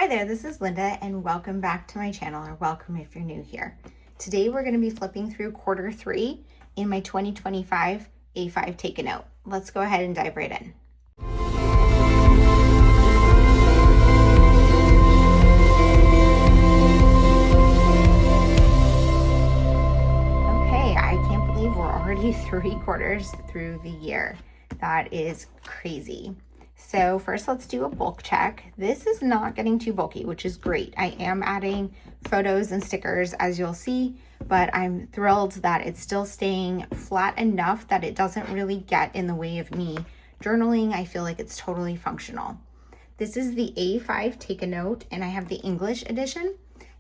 Hi there, this is Linda and welcome back to my channel, or welcome if you're new here. Today we're going to be flipping through quarter 3 in my 2025 A5 Take a Note. Let's go ahead and dive right in. Okay, I can't believe we're already 3 quarters through the year. That is crazy. So first let's do a bulk check. This is not getting too bulky, which is great. I am adding photos and stickers as you'll see, but I'm thrilled that it's still staying flat enough that it doesn't really get in the way of me journaling. I feel like it's totally functional. This is the A5 Take a Note and I have the English edition.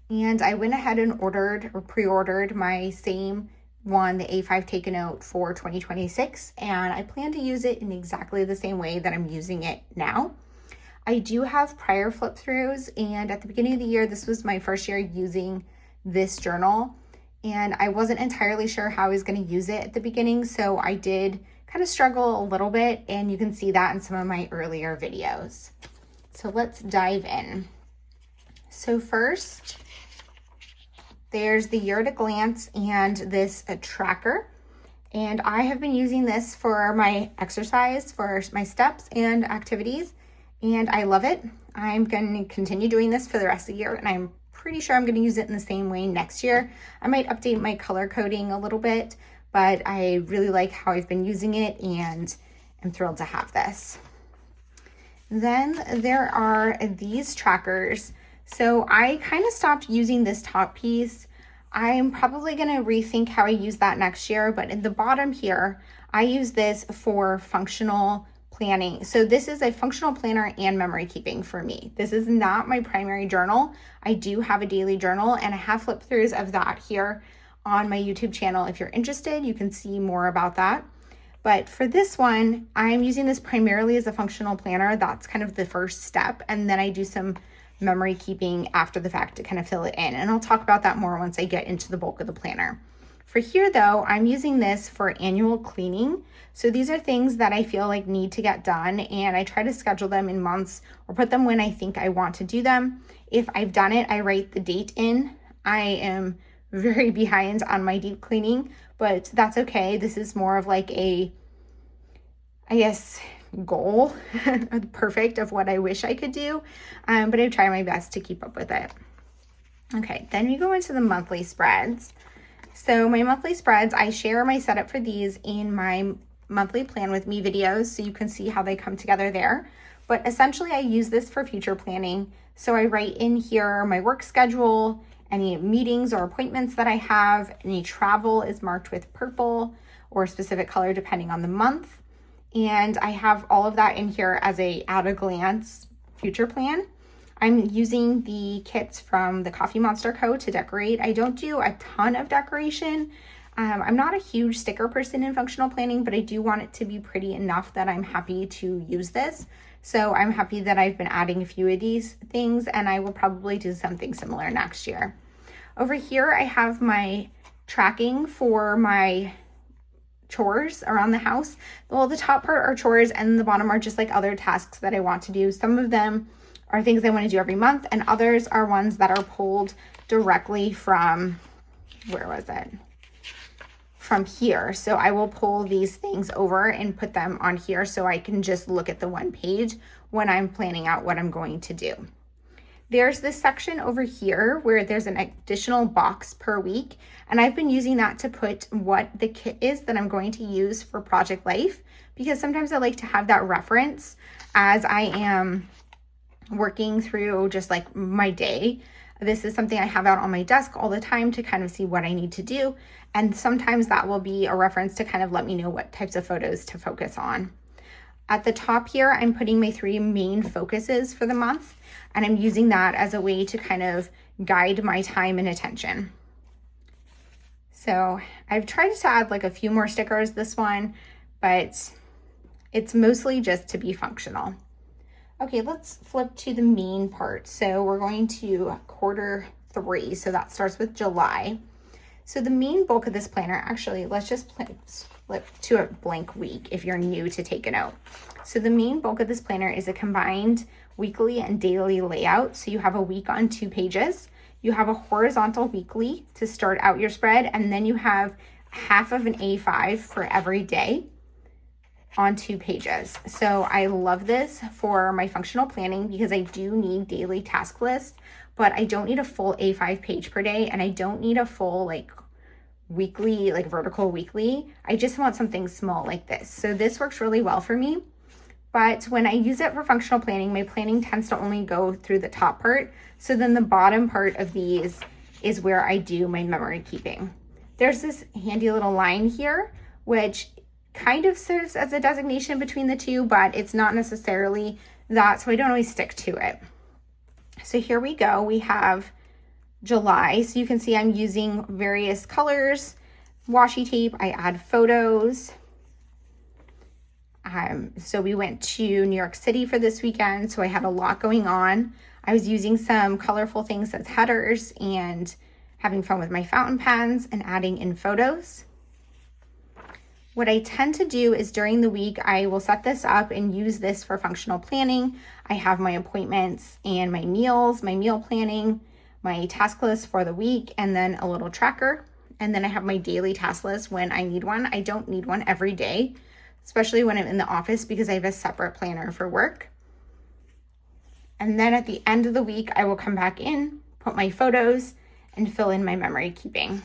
And I went ahead and ordered or pre-ordered my same one, the A5 Take a Note for 2026, and I plan to use it in exactly the same way that I'm using it now. I do have prior flip throughs, and at the beginning of the year, this was my first year using this journal, and I wasn't entirely sure how I was going to use it at the beginning, so I did kind of struggle a little bit, and you can see that in some of my earlier videos. So let's dive in. So first, there's the year at a glance and this tracker. And I have been using this for my exercise, for my steps and activities, and I love it. I'm going to continue doing this for the rest of the year, and I'm pretty sure I'm going to use it in the same way next year. I might update my color coding a little bit, but I really like how I've been using it, and I'm thrilled to have this. Then there are these trackers. So I kind of stopped using this top piece. I'm probably going to rethink how I use that next year, but at the bottom here, I use this for functional planning. So this is a functional planner and memory keeping for me. This is not my primary journal. I do have a daily journal and I have flip throughs of that here on my YouTube channel. If you're interested, you can see more about that. But for this one, I'm using this primarily as a functional planner. That's kind of the first step. And then I do some memory keeping after the fact to kind of fill it in. And I'll talk about that more once I get into the bulk of the planner. For here though, I'm using this for annual cleaning. So these are things that I feel like need to get done, and I try to schedule them in months or put them when I think I want to do them. If I've done it, I write the date in. I am very behind on my deep cleaning, but that's okay. This is more of like a, I guess, goal, perfect of what I wish I could do, but I try my best to keep up with it. Okay, then we go into the monthly spreads. So my monthly spreads, I share my setup for these in my monthly plan with me videos, so you can see how they come together there. But essentially I use this for future planning. So I write in here my work schedule, any meetings or appointments that I have, any travel is marked with purple or a specific color depending on the month. And I have all of that in here as a at a glance future plan. I'm using the kits from the Coffee Monster Co. to decorate. I don't do a ton of decoration. I'm not a huge sticker person in functional planning, but I do want it to be pretty enough that I'm happy to use this. So I'm happy that I've been adding a few of these things, and I will probably do something similar next year. Over here, I have my tracking for my chores around the house. Well, the top part are chores and the bottom are just like other tasks that I want to do. Some of them are things I want to do every month, and others are ones that are pulled directly from, where was it? From here. So I will pull these things over and put them on here so I can just look at the one page when I'm planning out what I'm going to do. There's this section over here where there's an additional box per week, and I've been using that to put what the kit is that I'm going to use for Project Life, because sometimes I like to have that reference as I am working through just like my day. This is something I have out on my desk all the time to kind of see what I need to do, and sometimes that will be a reference to kind of let me know what types of photos to focus on. At the top here, I'm putting my 3 main focuses for the month, and I'm using that as a way to kind of guide my time and attention. So I've tried to add like a few more stickers this one, but it's mostly just to be functional. Okay, let's flip to the main part. So we're going to quarter 3. So that starts with July. So the main bulk of this planner, actually, let's just flip to a blank week if you're new to Take a Note. So the main bulk of this planner is a combined weekly and daily layout. So you have a week on 2 pages. You have a horizontal weekly to start out your spread, and then you have half of an A5 for every day on 2 pages. So I love this for my functional planning because I do need daily task lists, but I don't need a full A5 page per day, and I don't need a full like weekly, like vertical weekly. I just want something small like this. So this works really well for me. But when I use it for functional planning, my planning tends to only go through the top part. So then the bottom part of these is where I do my memory keeping. There's this handy little line here, which kind of serves as a designation between the two, but it's not necessarily that, so I don't always stick to it. So here we go. We have July. So you can see I'm using various colors, washi tape. I add photos. So we went to New York City for this weekend, so I had a lot going on. I was using some colorful things as headers and having fun with my fountain pens and adding in photos. What I tend to do is during the week, I will set this up and use this for functional planning. I have my appointments and my meals, my meal planning, my task list for the week, and then a little tracker. And then I have my daily task list when I need one. I don't need one every day, especially when I'm in the office because I have a separate planner for work. And then at the end of the week, I will come back in, put my photos, and fill in my memory keeping.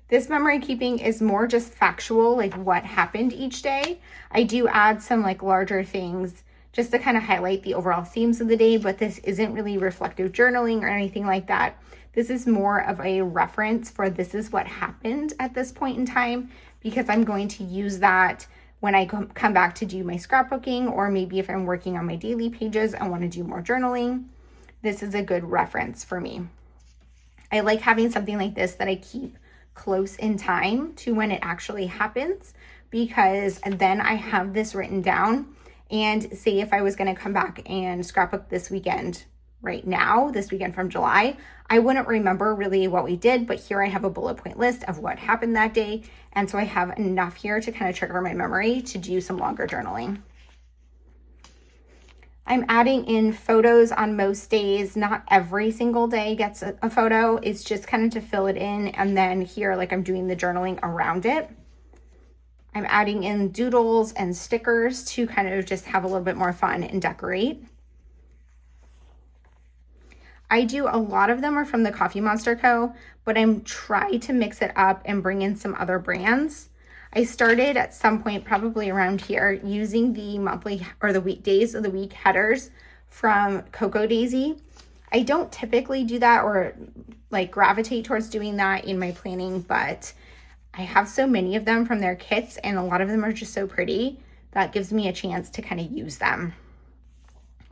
This memory keeping is more just factual, like what happened each day. I do add some like larger things just to kind of highlight the overall themes of the day, but this isn't really reflective journaling or anything like that. This is more of a reference for this is what happened at this point in time, because I'm going to use that when I come back to do my scrapbooking, or maybe if I'm working on my daily pages, I want to do more journaling. This is a good reference for me. I like having something like this that I keep close in time to when it actually happens, because then I have this written down, and say if I was going to come back and scrapbook this weekend right now, this weekend from July, I wouldn't remember really what we did, but here I have a bullet point list of what happened that day, and so I have enough here to kind of trigger my memory to do some longer journaling. I'm adding in photos on most days. Not every single day gets a photo. It's just kind of to fill it in. And then here, like I'm doing the journaling around it. I'm adding in doodles and stickers to kind of just have a little bit more fun and decorate. I do a lot of them are from the Coffee Monster Co., but I'm trying to mix it up and bring in some other brands. I started at some point, probably around here, using the monthly or the weekdays of the week headers from Cocoa Daisy. I don't typically do that or like gravitate towards doing that in my planning, but I have so many of them from their kits, and a lot of them are just so pretty that gives me a chance to kind of use them.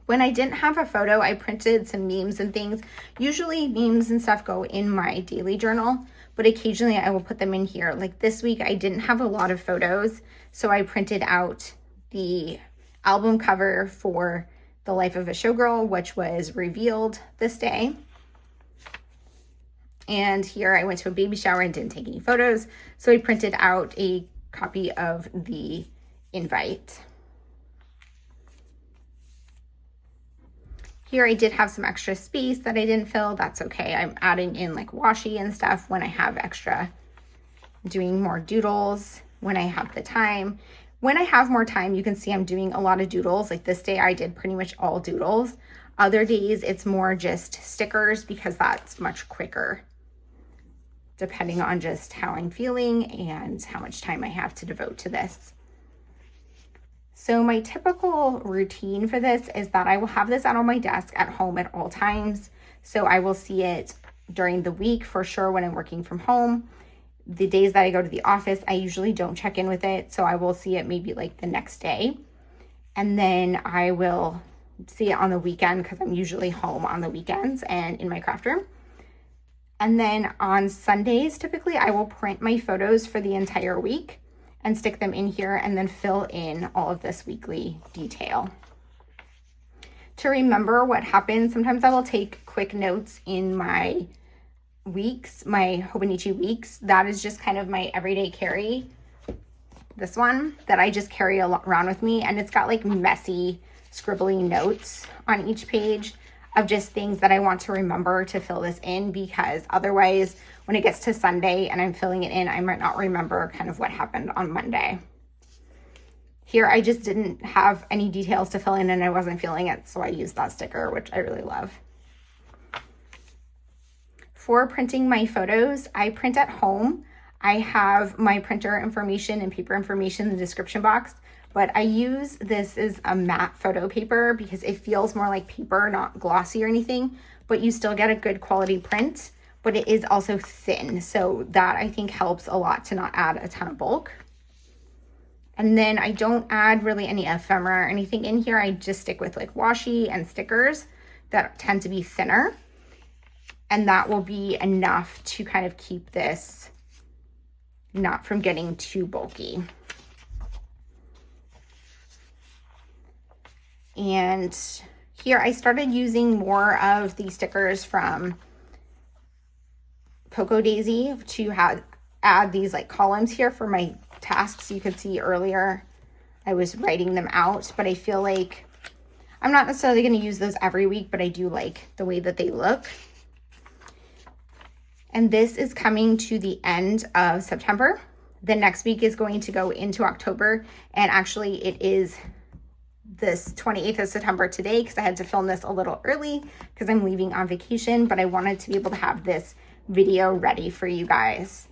When I didn't have a photo, I printed some memes and things. Usually memes and stuff go in my daily journal, but occasionally I will put them in here. Like this week, I didn't have a lot of photos, so I printed out the album cover for The Life of a Showgirl, which was revealed this day. And here I went to a baby shower and didn't take any photos, so I printed out a copy of the invite. Here I did have some extra space that I didn't fill. That's okay. I'm adding in like washi and stuff when I have extra, doing more doodles when I have the time. When I have more time, you can see I'm doing a lot of doodles. Like this day I did pretty much all doodles. Other days it's more just stickers because that's much quicker, depending on just how I'm feeling and how much time I have to devote to this. So my typical routine for this is that I will have this out on my desk at home at all times. So I will see it during the week for sure when I'm working from home. The days that I go to the office, I usually don't check in with it. So I will see it maybe like the next day. And then I will see it on the weekend because I'm usually home on the weekends and in my craft room. And then on Sundays, typically I will print my photos for the entire week and stick them in here and then fill in all of this weekly detail. To remember what happened, sometimes I will take quick notes in my weeks, my Hobonichi weeks. That is just kind of my everyday carry. This one that I just carry around with me, and it's got like messy scribbly notes on each page of just things that I want to remember to fill this in, because otherwise when it gets to Sunday and I'm filling it in, I might not remember kind of what happened on Monday. Here, I just didn't have any details to fill in and I wasn't feeling it, so I used that sticker, which I really love. For printing my photos, I print at home. I have my printer information and paper information in the description box, but I use this as a matte photo paper because it feels more like paper, not glossy or anything, but you still get a good quality print, but it is also thin. So that I think helps a lot to not add a ton of bulk. And then I don't add really any ephemera or anything in here. I just stick with like washi and stickers that tend to be thinner. And that will be enough to kind of keep this not from getting too bulky. And here I started using more of the stickers from Poco Daisy to add these like columns here for my tasks. You could see earlier I was writing them out, but I feel like I'm not necessarily going to use those every week, but I do like the way that they look. And this is coming to the end of September. The next week is going to go into October, and actually it is this 28th of September today because I had to film this a little early because I'm leaving on vacation, but I wanted to be able to have this video ready for you guys.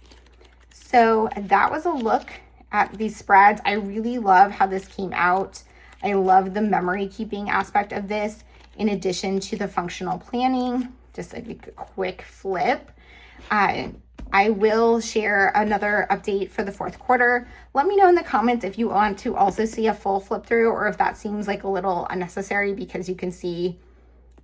So that was a look at these spreads. I really love how this came out. I love the memory keeping aspect of this in addition to the functional planning. Just like a quick flip. I will share another update for the fourth quarter. Let me know in the comments if you want to also see a full flip through or if that seems like a little unnecessary because you can see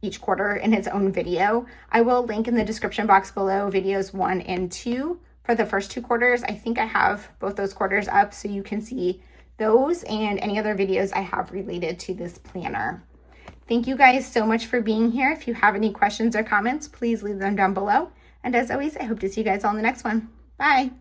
each quarter in its own video. I will link in the description box below videos 1 and 2 for the first 2 quarters. I think I have both those quarters up so you can see those and any other videos I have related to this planner. Thank you guys so much for being here. If you have any questions or comments, please leave them down below. And as always, I hope to see you guys all in the next one. Bye.